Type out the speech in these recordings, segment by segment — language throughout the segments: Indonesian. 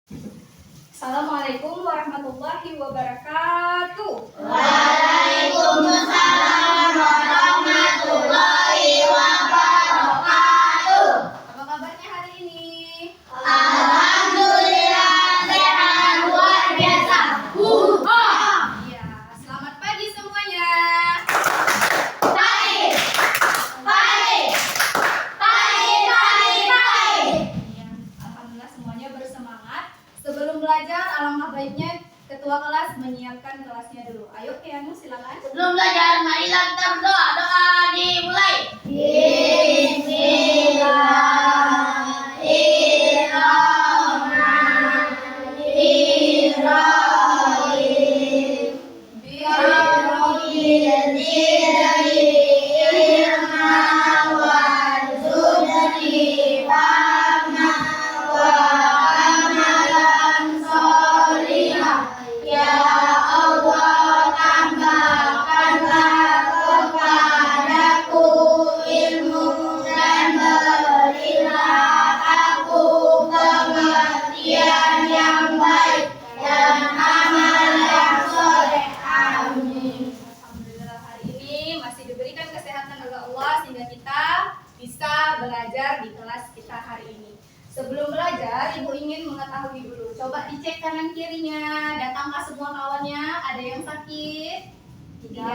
Assalamualaikum warahmatullahi wabarakatuh. Waalaikumsalam warahmatullahi wabarakatuh. Apa kabarnya hari ini? Alhamdulillah sehat luar biasa. Iya, selamat pagi semuanya. Pagi, pagi, pagi, pagi, pagi. Iya, alhamdulillah semuanya bersemangat. Sebelum belajar, alangkah baiknya ketua kelas menyiapkan kelasnya dulu. Ayo, Kianu silakan. Sebelum belajar, marilah kita berdoa. Doa dimulai. Bismillahirrahmanirrahim. Ya Allah, tambahkanlah kepadaku ilmu dan berilah aku pengertian yang baik dan amal yang soleh. Amin. Alhamdulillah hari ini masih diberikan kesehatan oleh Allah sehingga kita bisa belajar di kelas kita hari ini. Sebelum belajar, Ibu ingin mengetahui dulu. Coba dicek kanan kirinya. Datangkah semua kawannya? Ada yang sakit? Tidak,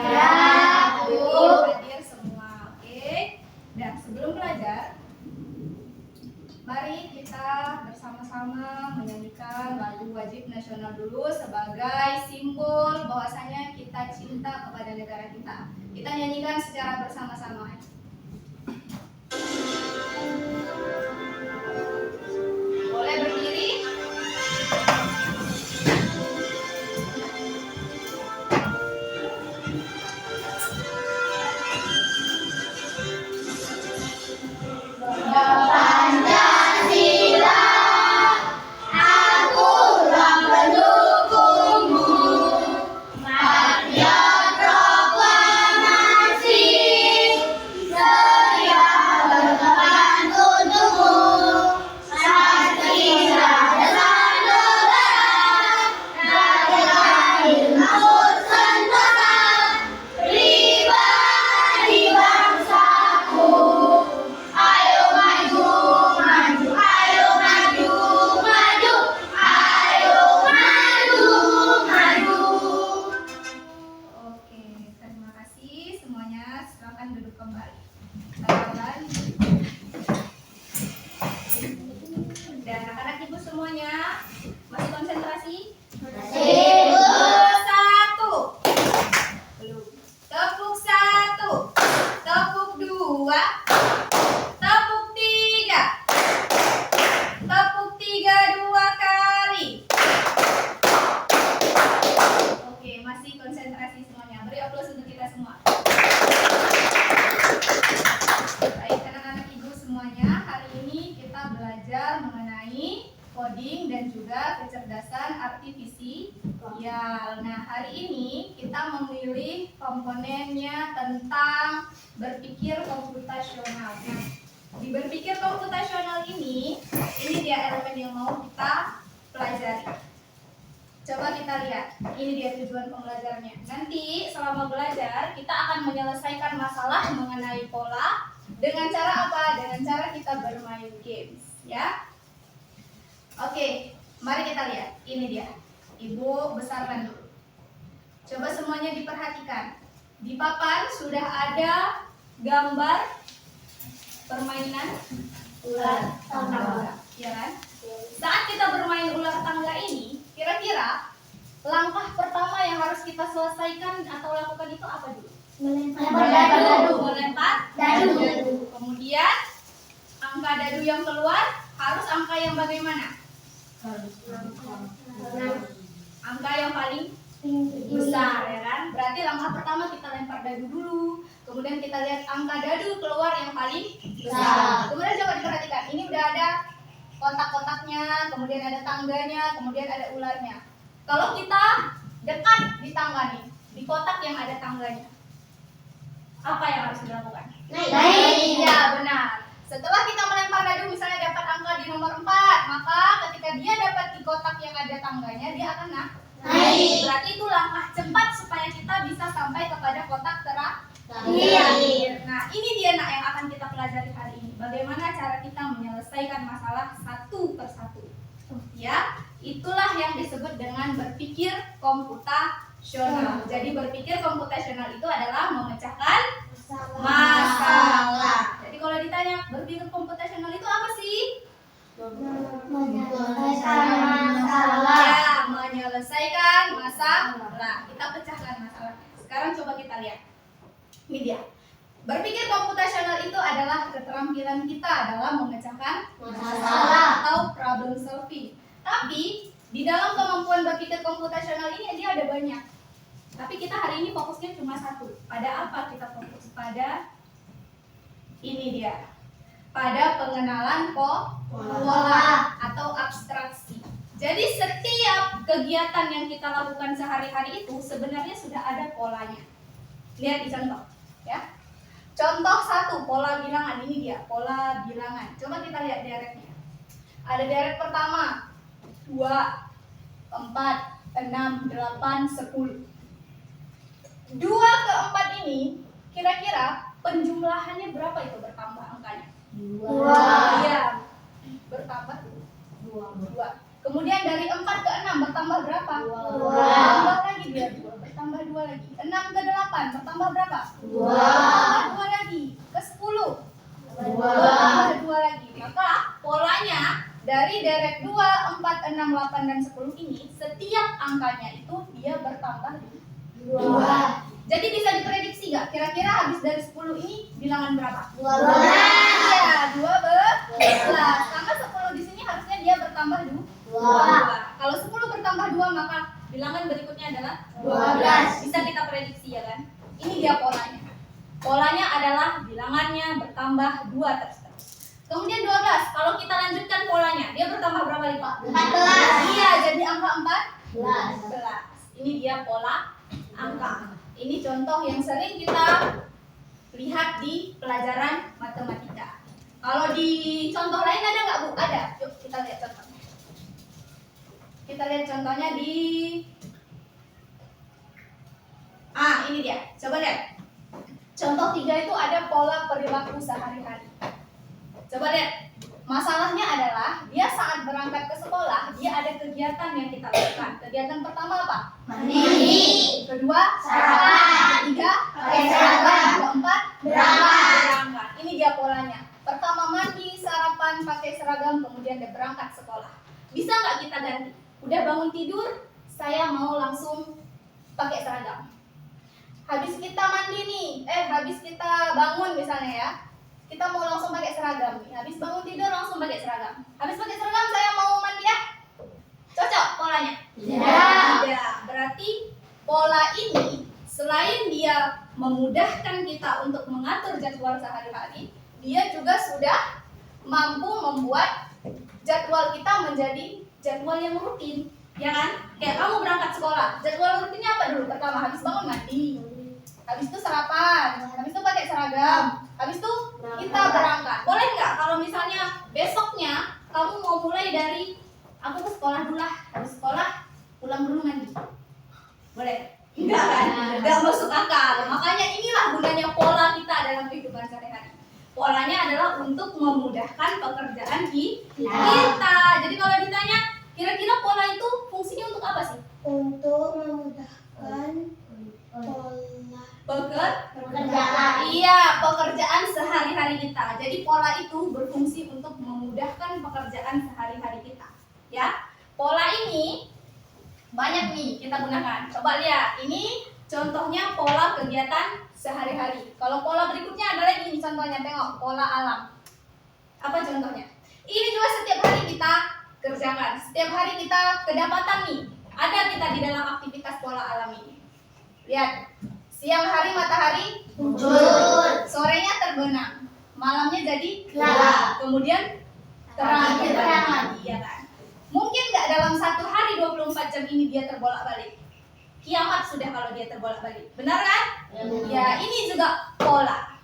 Bu. Hadir semua. Oke. Dan sebelum belajar, mari kita bersama-sama menyanyikan lagu wajib nasional dulu sebagai simbol bahwasanya kita cinta kepada negara kita. Kita nyanyikan secara bersama-sama. Boleh berdiri? Pancasila, aku pendukungmu. Patriot proklamasi, setia berkorban untukmu. Pancasila dasar negara, rakyat makmur sentosa, pribadi bangsaku. Ayo maju, maju, ayo maju, maju, ayo maju, maju. Oke, terima kasih semuanya. Silakan duduk kembali. Salam. Dan anak-anak ibu semuanya masih konsentrasi? Masih. Satu. Belum. Tepuk satu. Tepuk dua. Tepuk tiga. Tepuk tiga dua kali. Oke, masih konsentrasi semuanya. Beri aplaus untuk kita semua. Baik, anak-anak ibu semuanya, hari ini kita belajar mengenai coding dan juga kecerdasan artifisial. Nah, hari ini kita memilih komponennya tentang berpikir komputasional. Nah, di berpikir komputasional ini dia elemen yang mau kita pelajari. Coba kita lihat, ini dia tujuan pembelajarannya. Nanti selama belajar kita akan menyelesaikan masalah mengenai pola dengan cara apa? Dengan cara kita bermain games, ya. Oke, mari kita lihat. Ini dia. Ibu besarkan dulu. Coba semuanya diperhatikan. Di papan sudah ada gambar permainan ular tangga, ya kan? Saat kita bermain ular tangga ini, kira-kira langkah pertama yang harus kita selesaikan atau lakukan itu apa dulu? Melempar dadu. Kemudian angka dadu yang keluar harus angka yang bagaimana? Angka yang paling besar, ya kan? Berarti langkah pertama kita lempar dadu dulu. Kemudian kita lihat angka dadu keluar yang paling besar. Kemudian coba diperhatikan, ini udah ada kotak-kotaknya, kemudian ada tangganya, kemudian ada ularnya. Kalau kita dekat di tangga nih, di kotak yang ada tangganya, apa yang harus dilakukan? Naik. Iya, benar. Setelah kita melempar dadu misalnya dapat angka di nomor 4, maka ketika dia dapat di kotak yang ada tangganya, dia akan naik. Berarti itu langkah cepat supaya kita bisa sampai kepada kotak terakhir. Nah, ini dia nak yang akan kita pelajari hari ini. Bagaimana cara kita menyelesaikan masalah satu persatu. Ya, itulah yang disebut dengan berpikir komputasional. Jadi berpikir komputasional itu adalah memecahkan masalah. Jadi kalau ditanya berpikir komputasional itu apa sih? Menyelesaikan masalah. Ya, menyelesaikan masalah. Kita pecahkan masalahnya. Sekarang coba kita lihat. Ini dia. Berpikir komputasional itu adalah keterampilan kita dalam memecahkan masalah atau problem solving. Tapi di dalam kemampuan berpikir komputasional ini dia ada banyak. Tapi kita hari ini fokusnya cuma satu. Pada apa kita fokus? Pada ini dia. Pada pengenalan pola atau abstraksi. Jadi setiap kegiatan yang kita lakukan sehari-hari itu sebenarnya sudah ada polanya. Lihat di contoh, ya. Contoh 1, pola bilangan. Ini dia, pola bilangan. Coba kita lihat deretnya. Ada deret pertama, 2, 4, 6, 8, 10. 2 ke 4 ini kira-kira penjumlahannya berapa itu bertambah angkanya? 2. Iya, bertambah 2. Kemudian dari 4 ke 6 bertambah berapa? 2. Tambah lagi dia 2, bertambah 2 lagi. 6 ke 8 bertambah berapa? 2. Bertambah 2 lagi. Ke 10 bertambah 2 lagi. Maka polanya dari deret 2, 4, 6, 8 dan 10 ini setiap angkanya itu dia bertambah 2. Jadi bisa diprediksi gak? Kira-kira habis dari 10 ini bilangan berapa? 12. Iya, 12. Karena 10 di sini harusnya dia bertambah 2. Kalau 10 bertambah 2 maka bilangan berikutnya adalah 12. Bisa kita prediksi ya kan? Ini dia polanya. Polanya adalah bilangannya bertambah 2 terus. Kemudian 12. Kalau kita lanjutkan polanya, dia bertambah berapa lagi, Pak? 14. Iya, jadi angka 14. Ini dia pola angka. Ini contoh yang sering kita lihat di pelajaran matematika. Kalau di contoh lain ada nggak, Bu? Ada. Yuk kita lihat contohnya. Kita lihat contohnya di ini dia. Coba lihat. Contoh 3 itu ada pola perilaku sehari-hari. Coba lihat. Masalahnya adalah dia saat berangkat ke sekolah, dia ada kegiatan yang kita lakukan. Kegiatan pertama apa? Mandi. Kedua, Sarapan. Ketiga, Pakai seragam. Keempat, Berangkat. Ini dia polanya. Pertama mandi, sarapan, pakai seragam, kemudian dia berangkat sekolah. Bisa nggak kita ganti? Udah bangun tidur, saya mau langsung pakai seragam. Habis kita mandi nih, habis kita bangun misalnya ya, kita mau langsung pakai seragam nih. Habis bangun tidur langsung pakai seragam. Habis pakai seragam saya mau mandi ya. Cocok polanya? Tidak. Berarti pola ini selain dia memudahkan kita untuk mengatur jadwal sehari-hari, dia juga sudah mampu membuat jadwal kita menjadi jadwal yang rutin, ya kan? Kayak kamu berangkat sekolah, jadwal rutinnya apa dulu? Pertama habis bangun mandi, habis itu sarapan, habis itu pakai seragam, habis itu kita berangkat. Boleh nggak kalau misalnya besoknya kamu mau mulai dari aku ke sekolah dulu lah, habis sekolah pulang dulu mandi? Boleh? Enggak kan? Enggak masuk akal. Makanya inilah gunanya pola kita dalam kehidupan sehari-hari. Polanya adalah untuk memudahkan pekerjaan kita. Jadi kalau ditanya, kira-kira pola itu fungsinya untuk apa sih? Untuk memudahkan Pekerjaan. Iya, pekerjaan sehari-hari kita. Jadi pola itu berfungsi untuk memudahkan pekerjaan sehari-hari kita. Ya, pola ini banyak nih kita gunakan. Coba lihat, ini contohnya pola kegiatan sehari-hari. Kalau pola berikutnya ada lagi nih contohnya, tengok pola alam. Apa contohnya? Ini juga setiap hari kita kerjakan. Setiap hari kita kedapatan nih, ada kita di dalam aktivitas pola alam ini. Lihat, siang hari matahari muncul, sorenya terbenam, malamnya jadi gelap, kemudian terang. Iya kan? Mungkin nggak dalam satu hari 24 jam ini dia terbolak-balik. Kiamat sudah kalau dia terbolak-balik. Benar kan? Ya, ini juga pola.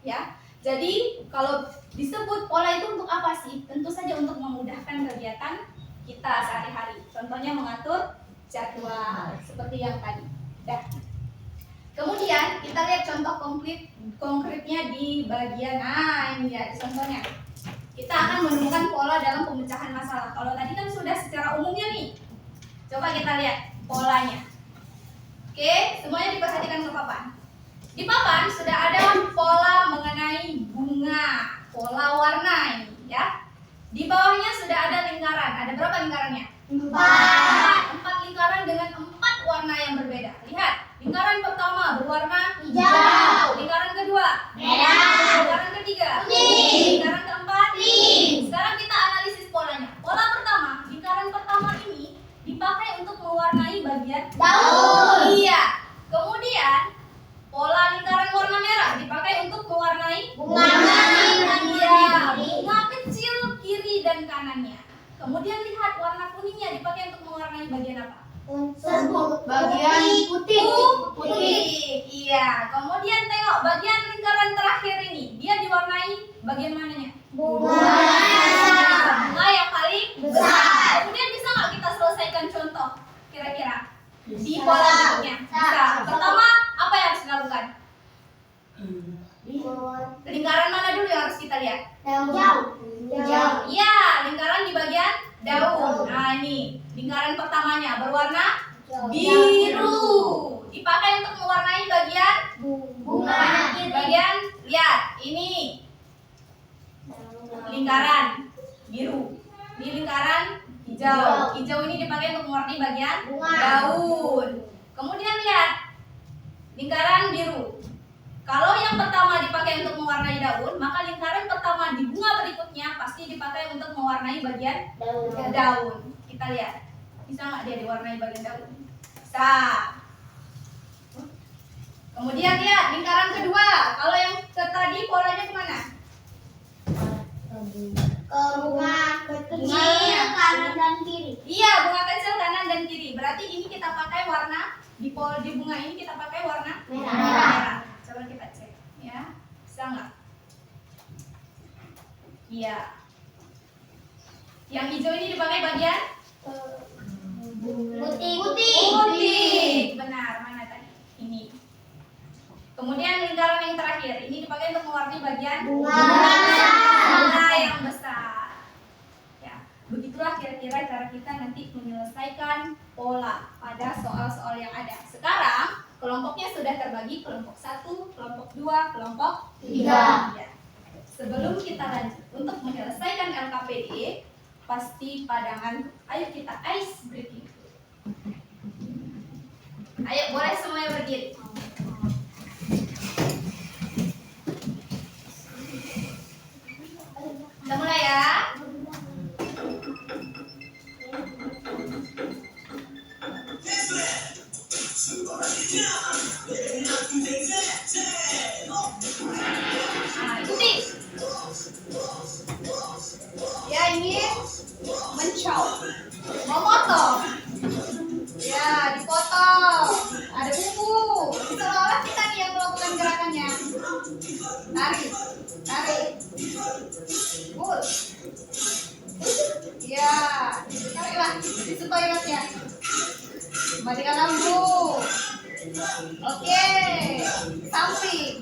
Ya. Jadi kalau Disebut pola itu untuk apa sih? Tentu saja untuk memudahkan kegiatan kita sehari-hari. Contohnya mengatur jadwal seperti yang tadi. Dah. Kemudian kita lihat contoh konkretnya di bagian ini ya contohnya. Kita akan menemukan pola dalam pemecahan masalah. Kalau tadi kan sudah secara umumnya nih. Coba kita lihat polanya. Oke, semuanya diperhatikan ke papan. Di papan sudah ada pola mengenai bunga, pola warna ini ya. Di bawahnya sudah ada lingkaran. Ada berapa lingkarannya? 4 lingkaran dengan 4 warna yang berbeda. Lihat, lingkaran pertama berwarna Hijau. lingkaran kedua Merah. lingkaran ketiga Kuning. lingkaran keempat Pink. Sekarang kita analisis polanya. Pola pertama, lingkaran pertama ini dipakai untuk mewarnai bagian Daun. Iya. Kemudian pola lingkaran warna merah dipakai untuk mewarnai Bunga kanan dan Iya, kiri. bunga kecil kiri dan kanannya. Kemudian lihat warna kuningnya dipakai untuk mewarnai bagian apa? Bagian putih. Putih. Iya. Kemudian tengok bagian lingkaran terakhir ini, dia diwarnai bagian mananya? Bunga. Bunga yang paling Besar. Kemudian bisa nggak kita selesaikan contoh kira-kira di pola berikutnya? Bisa. Pertama, apa yang harus dilakukan? Lingkaran mana dulu yang harus kita lihat? Hijau. Iya, lingkaran di bagian daun. Nah, ini lingkaran pertamanya berwarna biru. Dipakai untuk mewarnai bagian Bunga. bagian lihat, ini lingkaran biru. Ini lingkaran hijau. Hijau ini dipakai untuk mewarnai bagian Bunga. daun. Kemudian lihat lingkaran biru. Kalau yang pertama dipakai untuk mewarnai daun, maka lingkaran pertama di bunga berikutnya pasti dipakai untuk mewarnai bagian daun. Kita lihat, bisa nggak dia diwarnai bagian daun? Bisa. Kemudian lihat lingkaran kedua. Kalau yang tadi polanya kemana? Ke bunga kecil Bunga. kanan dan kiri. Iya, bunga kecil kanan dan kiri. Berarti ini kita pakai warna di bunga ini kita pakai warna Merah. Coba kita cek, ya. Bisa nggak? Iya. Yang hijau ini dipakai bagian putih. Benar, mana tadi? Ini. Kemudian lingkaran yang terakhir ini dipakai untuk mewarnai bagian bunga yang besar. Ya, begitulah kira-kira cara kita nanti menyelesaikan pola pada soal-soal yang ada. Sekarang kelompoknya sudah terbagi kelompok 1, kelompok 2, kelompok 3. Ya. Sebelum kita lanjut untuk menyelesaikan LKPD, pasti padangan. Ayo kita ice breaking. Ayo boleh semuanya berdiri. Kita mulai ya. Nah, ikuti. Ya, ingin memotong. Ya, dipotong. Ada buku. Seolah kita nih yang melakukan gerakannya. Tarik. Pul. Ya, tariklah. Itu toiletnya. Matikan lampu. Oke, samping.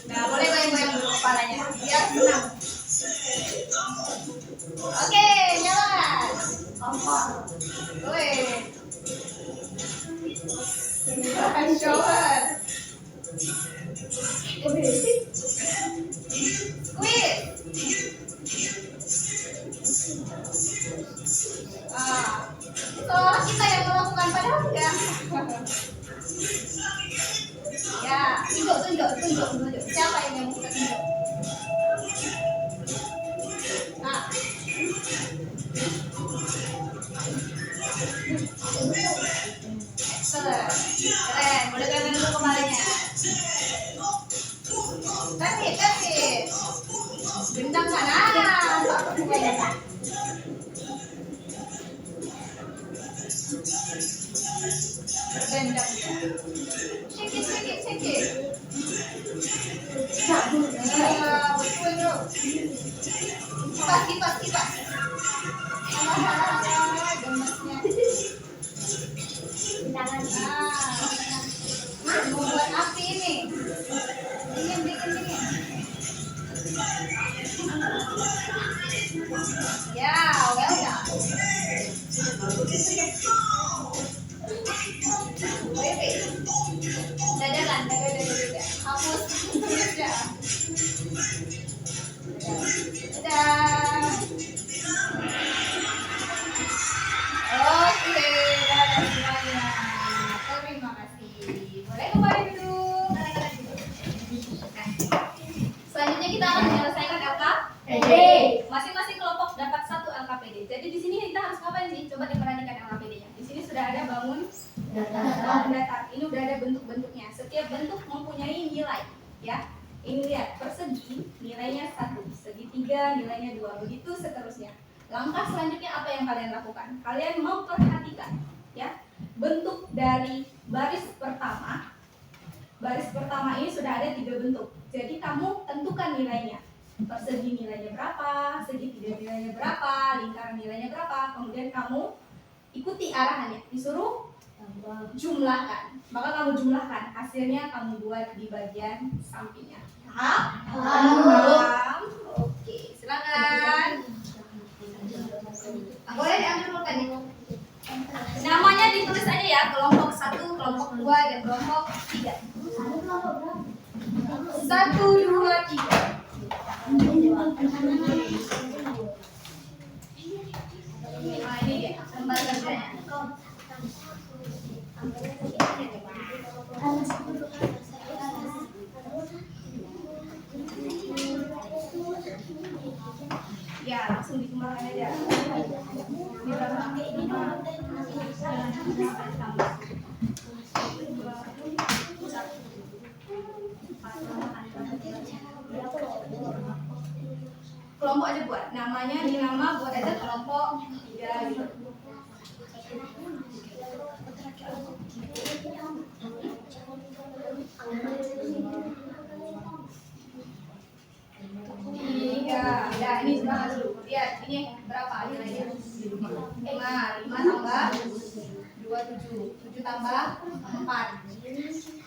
Nah, boleh goyang-goyang dulu kepalanya biar senang. Oke, jalan. Woi. Shower. Squeeze. Seolah kita yang melakukan padahal enggak. Ya, tunjuk. Siapa yang mau kita tunjuk? Nah. Keren. Boleh ganti dulu kepalanya. Kasih. Gendang kanan. Berbendang ya. Shake it, shake it, shake it. Betul bro. Kipas, kipas. Alah, gemesnya. Mau buat api ini. Dingin, dingin, dingin. Ya, well done. Baby. Dadakan, dada. Hapus. Ya. Dadah. Oke, dadah semuanya. Terima kasih. Boleh kembali duduk. Nah, selanjutnya kita akan menyelesaikan LKPD. Masing-masing kelompok dapat 1 LKPD. Jadi di sini kita harus ngapain sih? Coba diperhatikan LKPD-nya. Di sini sudah ada bangun datar. Ini udah ada bentuk-bentuknya. Setiap bentuk mempunyai nilai, ya. Ini lihat, persegi nilainya 1, segitiga nilainya 2, begitu seterusnya. Langkah selanjutnya apa yang kalian lakukan? Kalian memperhatikan, ya, bentuk dari baris pertama. Baris pertama ini sudah ada 3 bentuk. Jadi kamu tentukan nilainya. Persegi nilainya berapa, segitiga nilainya berapa, lingkaran nilainya berapa. Kemudian kamu ikuti arahannya. Disuruh jumlahkan. Maka kamu jumlahkan. Hasilnya kamu buat di bagian sampingnya. Paham? Oke, silakan. Boleh diambil pulpennya. Namanya ditulis aja ya, kelompok 1, kelompok 2, dan kelompok 3. 1, 2, 3. Nah, ini dia lembar kerjanya. Ya, langsung dikembangkan aja. Kelompok aja buat. Namanya di nama buat aja kelompok 3 gitu. Ya, ini sudah dulu. Lihat, ini berapa nilainya? 5 tambah 2, 7 tambah 4 11.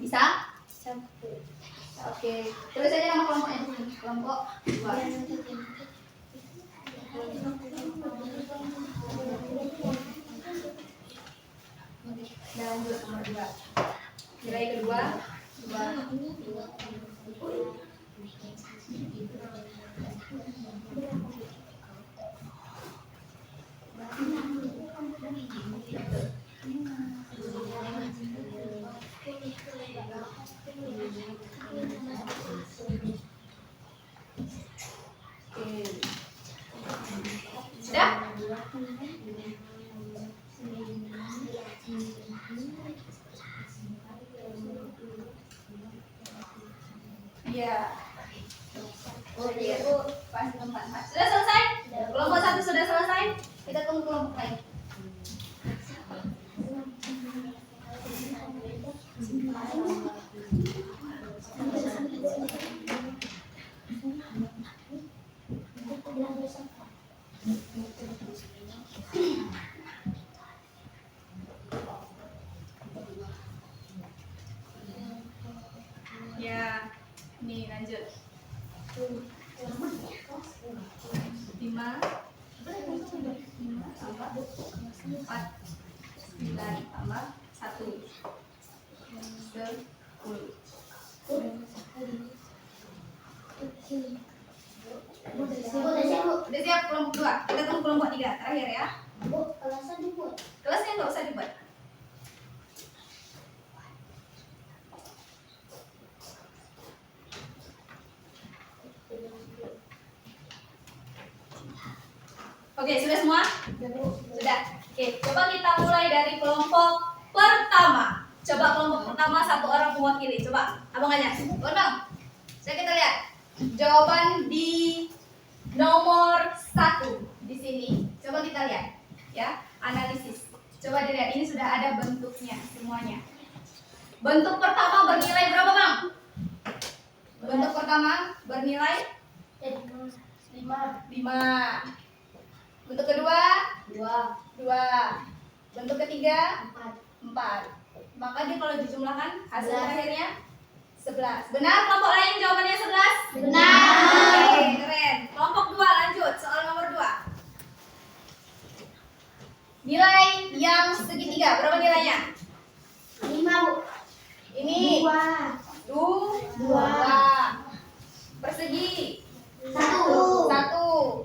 Bisa? Oke, tulis aja nama kelompoknya. Kelompok 2. Dan lanjut nomor 2. Nilai kedua 2. Sudah? Iya. Oh iya, pas tempat. Sudah selesai? Kelompok 1 sudah selesai? Kita tunggu kelompok lain. Ya, nih lanjut. 5 tambah 4 9 tambah 1 10. Udah siap kelompok 2. Kita tunggu kelompok 3 terakhir ya. Kelasnya nggak usah dibuat. Oke, sudah semua? Sudah. Oke, coba kita mulai dari kelompok pertama. Coba kelompok pertama 1 orang mewakili. Coba, abang aja. Bang, saya kita lihat jawaban di nomor 1 di sini. Coba kita lihat, ya. analisis. Coba dilihat, ini sudah ada bentuknya semuanya. Bentuk pertama bernilai berapa, Bang? Bentuk pertama bernilai 5. Bentuk kedua 2. Bentuk ketiga 4. Maka dia kalau dijumlahkan hasil akhirnya 11. Benar kelompok lain jawabannya 11? Benar. Oke, keren. Kelompok 2 lanjut, soal nomor 2. Nilai yang segitiga, berapa nilainya? 5, Bu. Ini 2. Persegi 1.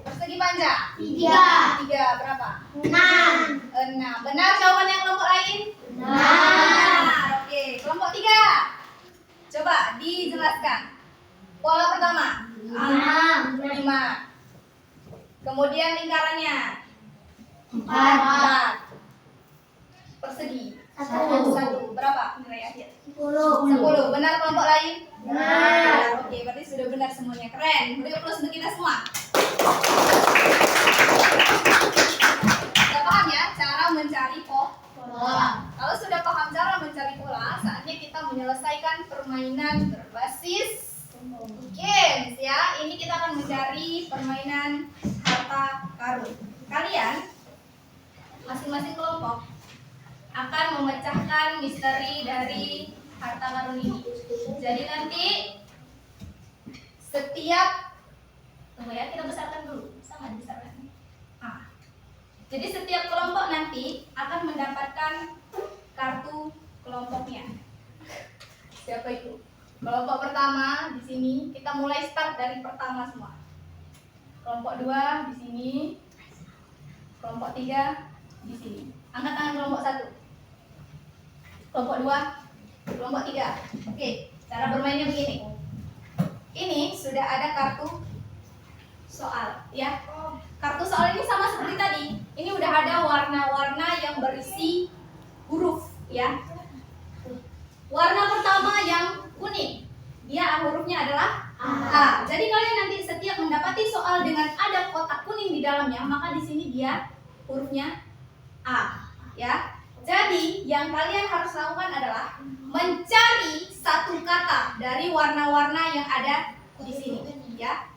Persegi panjang 3. Berapa? 6. 6. Benar jawabannya kelompok lain? Benar. Oke, kelompok 3. Coba dijelaskan. Pola pertama 5. Kemudian lingkarannya 4. Persegi 1. Berapa nilai akhir? 10. Benar kelompok lain? Benar. Oke, berarti sudah benar semuanya. Keren. Beri plus untuk kita semua. Sudah paham ya cara mencari pola? Kalau sudah paham cara mencari pola, saatnya kita menyelesaikan permainan berbasis games ya. Ini kita akan mencari permainan harta karun. Kalian masing-masing kelompok akan memecahkan misteri dari harta karun ini. Jadi nanti setiap, tunggu ya, kita besarkan dulu, sama dibesarkan. Jadi setiap kelompok nanti akan mendapatkan kartu kelompoknya. Siapa itu? Kelompok pertama di sini, kita mulai start dari pertama semua. Kelompok 2 di sini, kelompok 3 di sini. Angkat tangan kelompok 1. Kelompok 2, kelompok 3. Oke, cara bermainnya begini. Ini sudah ada kartu soal, ya. Kartu soal ini sama seperti tadi. Ini udah ada warna-warna yang berisi huruf, ya. Warna pertama yang kuning, dia hurufnya adalah A. Jadi kalian nanti setiap mendapati soal dengan ada kotak kuning di dalamnya, maka di sini dia hurufnya A, ya. Jadi yang kalian harus lakukan adalah mencari satu kata dari warna-warna yang ada di sini, ya.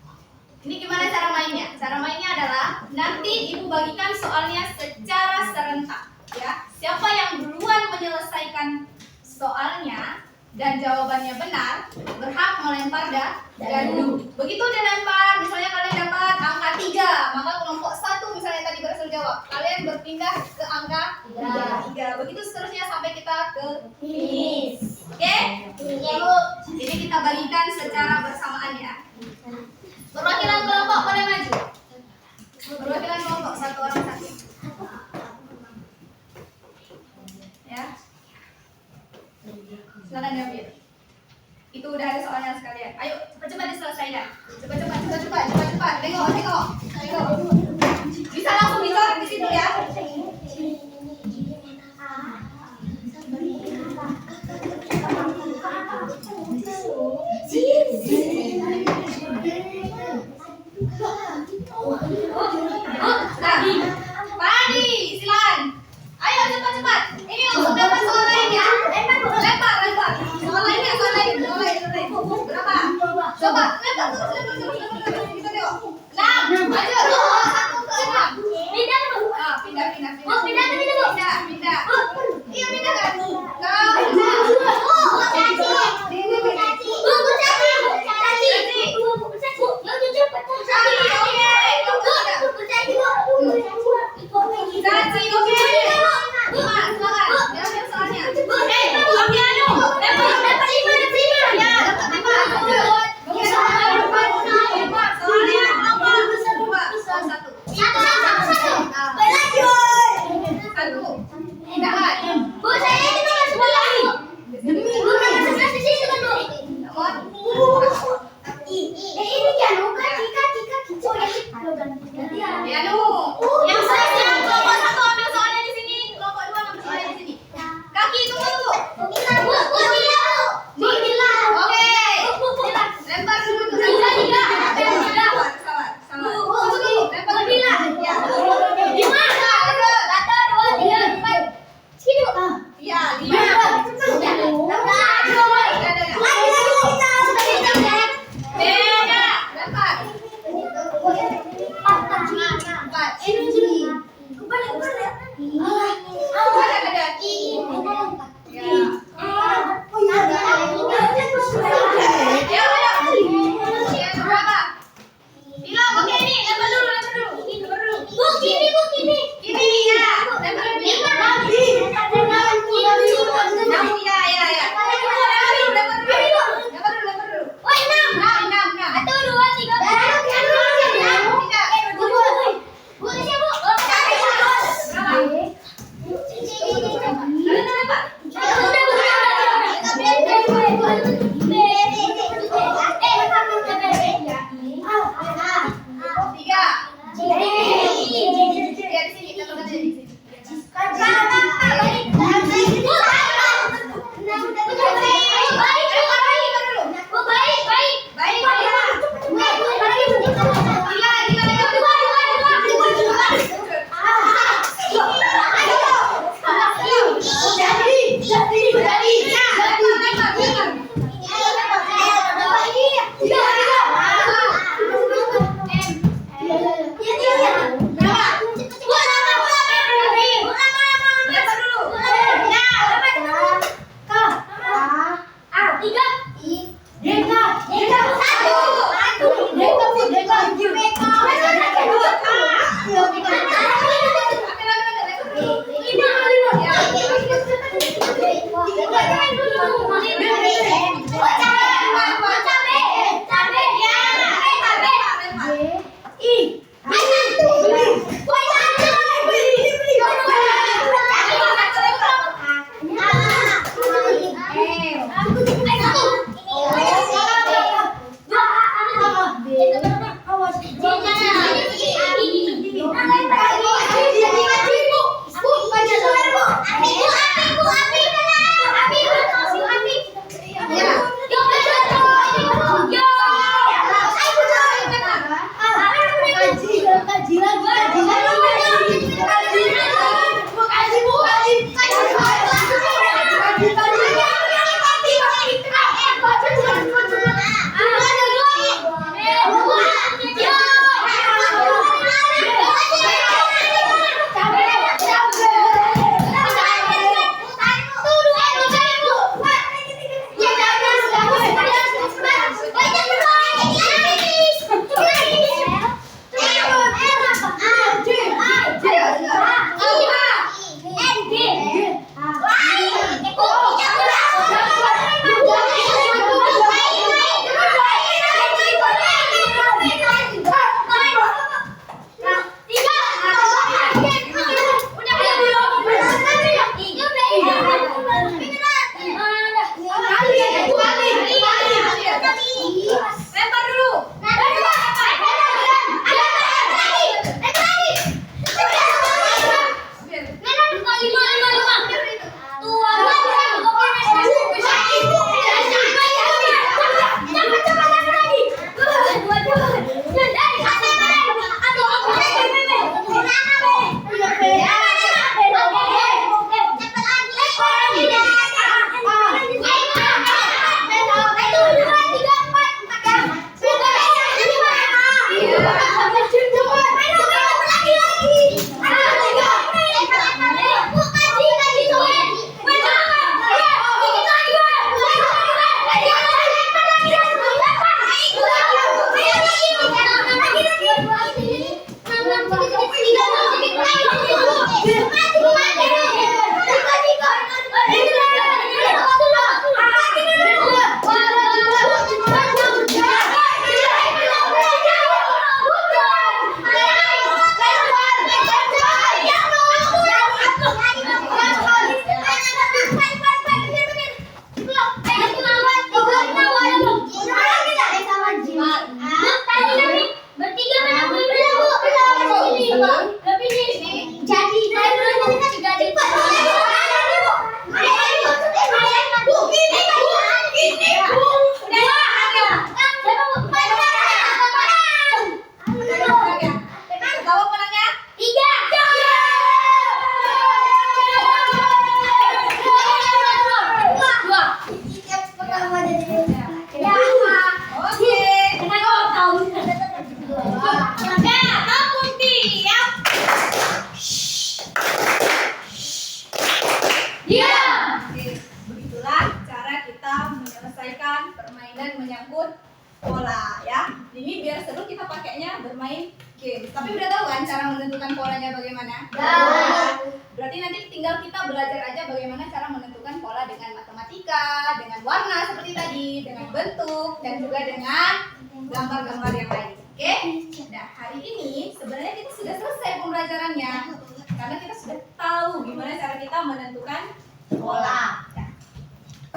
Ini gimana cara mainnya? Cara mainnya adalah nanti ibu bagikan soalnya secara serentak, ya. Siapa yang duluan menyelesaikan soalnya dan jawabannya benar, berhak melempar dadu. Begitu dilempar, misalnya kalian dapat angka 3, maka kelompok 1 misalnya tadi berhasil jawab, kalian berpindah ke angka 3. Begitu seterusnya sampai kita ke finish. Oke? Ini kita bagikan secara bersamaan ya. Perwakilan kelompok boleh maju. Perwakilan kelompok satu orang satu. Ya. Silakan diambil. Itu udah ada soalnya sekalian. Ayo cepat-cepat diselesaikan. Cepat. Tengok. Bisa langsung dicoret di situ ya. Padi, silakan. Ayo cepat. Ini langsung dapat soal lain ya. Lempar. Soal lain. Berapa? Coba lempar terus. Kita tengok. 6. Ayo. 1 ke 6. Pindah. menyangkut pola ya. Ini biar seru kita pakainya bermain game. Tapi udah tahu kan cara menentukan polanya bagaimana? Berarti nanti tinggal kita belajar aja bagaimana cara menentukan pola dengan matematika, dengan warna seperti tadi, dengan bentuk dan juga dengan gambar-gambar yang lain. Oke? Nah, hari ini sebenarnya kita sudah selesai pembelajarannya. Karena kita sudah tahu gimana cara kita menentukan pola. Nah,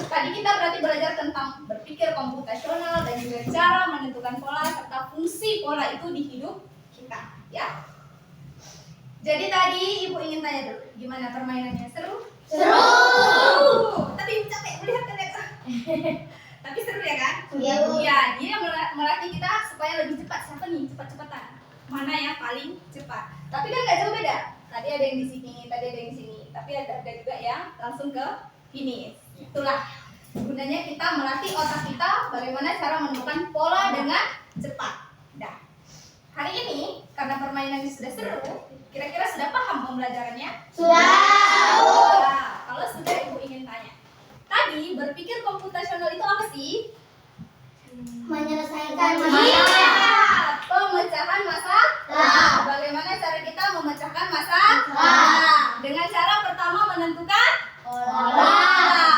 tadi kita berarti belajar tentang berpikir komputasional dan juga cara menentukan pola serta fungsi pola itu di hidup kita, ya. Jadi tadi Ibu ingin tanya dulu, gimana permainannya? Seru? Seru. tadi capek melihat kalian. Tapi seru ya kan? Iya, Bu. Iya, dia melatih kita supaya lebih cepat. Siapa nih cepat-cepatan? Mana yang paling cepat? Tapi kan nggak jauh beda. Tadi ada yang di sini, tadi ada yang di sini. Tapi ada juga yang langsung ke finish. Itulah gunanya kita melatih otak kita bagaimana cara menemukan pola dengan cepat. Dah. Hari ini karena permainan ini sudah seru, kira-kira sudah paham pembelajarannya? Sudah. Nah, kalau sudah Ibu ingin tanya. Tadi berpikir komputasional itu apa sih? Menyelesaikan Iya, masalah. pemecahan masalah. Bagaimana cara kita memecahkan masalah? Dengan cara pertama menentukan Pola.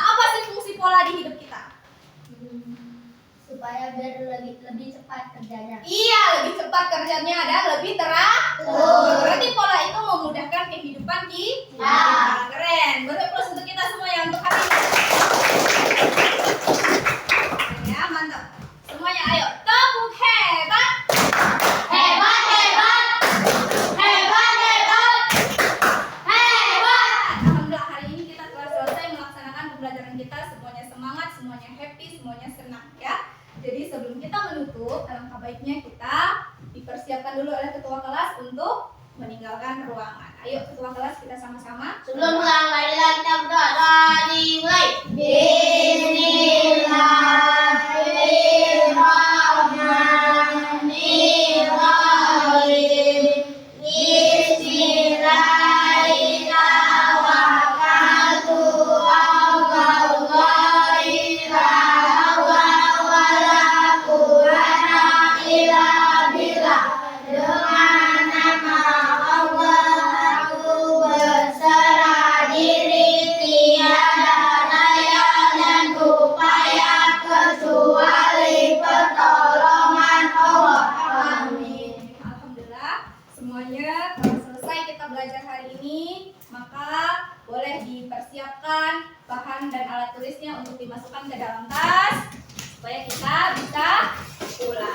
Apa sih fungsi pola di hidup kita? Supaya biar lebih cepat kerjanya. Iya, lebih cepat kerjanya dan lebih teratur. Berarti pola itu memudahkan kehidupan kita. Keren. Beri plus untuk kita semua ya untuk hari ini. Ya, mantap. Semuanya ayo tepuk hebat. Hebat, hebat. Hebat, hebat. Hebat. Alhamdulillah hari ini kita telah selesai melaksanakan pembelajaran kita. Semuanya semangat, semuanya happy, semuanya senang ya. Jadi sebelum kita menutup, alangkah baiknya kita dipersiapkan dulu oleh ketua kelas untuk meninggalkan ruangan. Ayo ketua kelas kita sama-sama. Sebelum mulai kita berdoa dimulai. Bismillahirrahmanirrahim. Bismillahirrahmanirrahim. Dengan nama Allah aku berserah diri, tiada daya dan upaya kecuali pertolongan Allah. Amin. Alhamdulillah semuanya telah selesai kita belajar hari ini. Maka boleh dipersiapkan bahan dan alat tulisnya untuk dimasukkan ke dalam tas supaya kita bisa pulang.